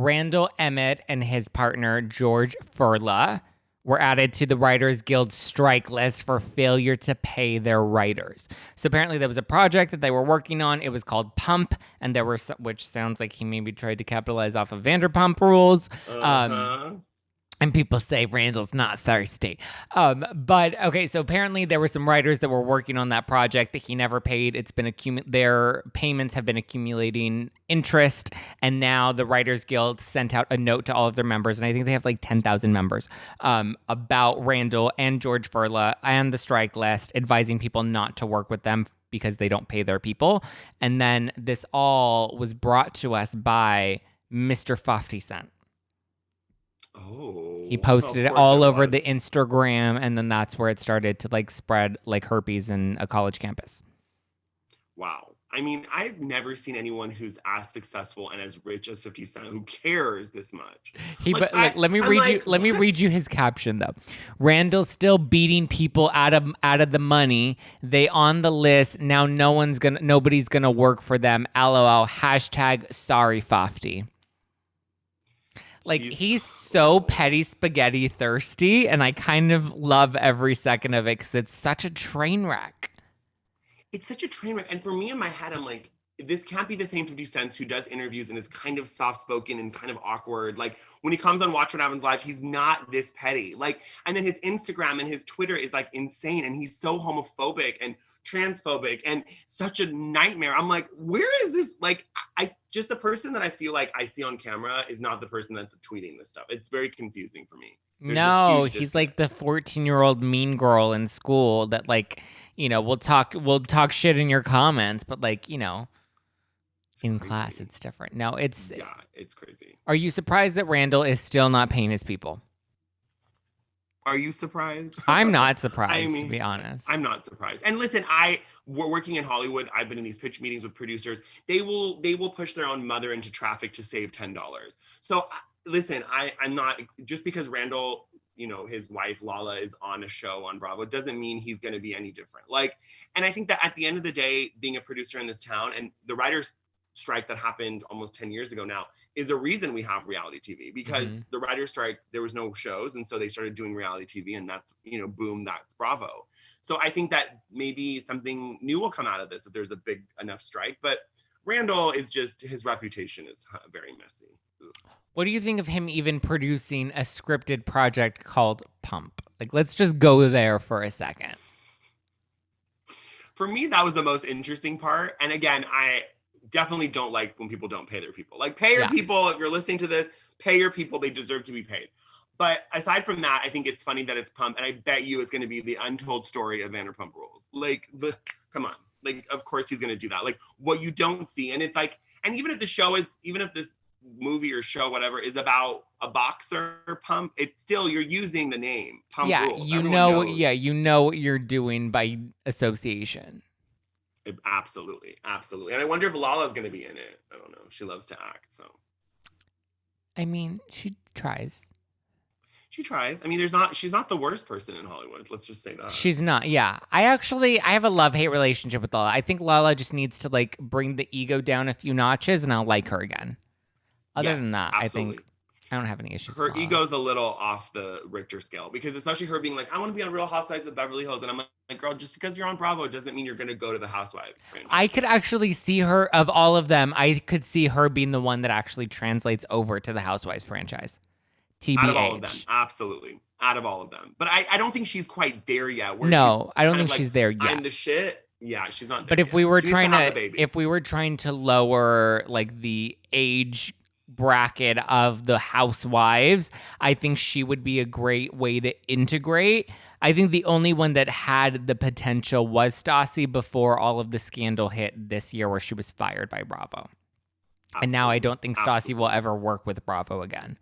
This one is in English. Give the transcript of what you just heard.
Randall Emmett and his partner, George Furla, were added to the Writers Guild strike list for failure to pay their writers. So apparently there was a project that they were working on. It was called Pump, and there were which sounds like he maybe tried to capitalize off of Vanderpump Rules. And people say Randall's not thirsty. But okay, so apparently there were some writers that were working on that project that he never paid. It's been their payments have been accumulating interest, and now the Writers Guild sent out a note to all of their members, and I think they have like 10,000 members, about Randall and George Furla and the strike list, advising people not to work with them because they don't pay their people. And then this all was brought to us by Mr. FOFTY Cent. Oh, he posted it all over the Instagram, and then that's where it started to like spread like herpes in a college campus. Wow. I mean, I've never seen anyone who's as successful and as rich as 50 Cent who cares this much. Let me read you his caption though. Randall's still beating people out of the money. They on the list now. Nobody's gonna work for them. LOL. # sorry FOFTY. Like, he's so petty spaghetti thirsty, and I kind of love every second of it because it's such a train wreck. It's such a train wreck. And for me in my head, I'm like, this can't be the same 50 Cent who does interviews and is kind of soft-spoken and kind of awkward. Like, when he comes on Watch What Happens Live, he's not this petty. Like, and then his Instagram and his Twitter is, like, insane, and he's so homophobic and transphobic and such a nightmare. I'm like, where is this? Like, just the person that I feel like I see on camera is not the person that's tweeting this stuff. It's very confusing for me. No, he's like the 14-year-old mean girl in school that, like, you know, we'll talk shit in your comments, but like, you know, in class it's different. No, it's crazy. Are you surprised that Randall is still not paying his people? Are you surprised? I'm not surprised, to be honest. I'm not surprised. And listen, we're working in Hollywood. I've been in these pitch meetings with producers. They will push their own mother into traffic to save $10. So listen, I'm not, just because Randall, you know, his wife Lala is on a show on Bravo doesn't mean he's going to be any different. Like, and I think that at the end of the day, being a producer in this town, and the writers' strike that happened almost 10 years ago now is a reason we have reality TV, because the writer's strike, there was no shows. And so they started doing reality TV, and that's, you know, boom, that's Bravo. So I think that maybe something new will come out of this if there's a big enough strike. But Randall is just, his reputation is very messy. Ugh. What do you think of him even producing a scripted project called Pump? Like, let's just go there for a second. For me, that was the most interesting part. And again, I definitely don't like when people don't pay their people. Like, pay your people. If you're listening to this, pay your people. They deserve to be paid. But aside from that, I think it's funny that it's Pump. And I bet you it's going to be the untold story of Vanderpump Rules. Like, come on. Like, of course he's going to do that. Like, what you don't see. And it's like, and even if this movie or show, whatever, is about a boxer Pump, it's still, you're using the name Pump Rules. You know what you're doing by association. Absolutely. And I wonder if Lala's going to be in it. I don't know. She loves to act, so. I mean, she tries. I mean, she's not the worst person in Hollywood. Let's just say that. She's not. Yeah. I have a love-hate relationship with Lala. I think Lala just needs to like bring the ego down a few notches, and I'll like her again. Other than that, absolutely. I think I don't have any issues. Her ego's a little off the Richter scale, because especially her being like, I want to be on Real Housewives of Beverly Hills. And I'm like, girl, just because you're on Bravo doesn't mean you're going to go to the Housewives franchise. I could actually see her, of all of them, I could see her being the one that actually translates over to the Housewives franchise. TBH. Out of all of them. Absolutely. Out of all of them. But I don't think she's quite there yet. No, I don't think she's there yet. I'm the shit. Yeah, she's not there But if yet. we were trying to lower like the age bracket of the housewives, I think she would be a great way to integrate. I think the only one that had the potential was Stassi before all of the scandal hit this year where she was fired by Bravo. Absolutely. And now I don't think Stassi will ever work with Bravo again.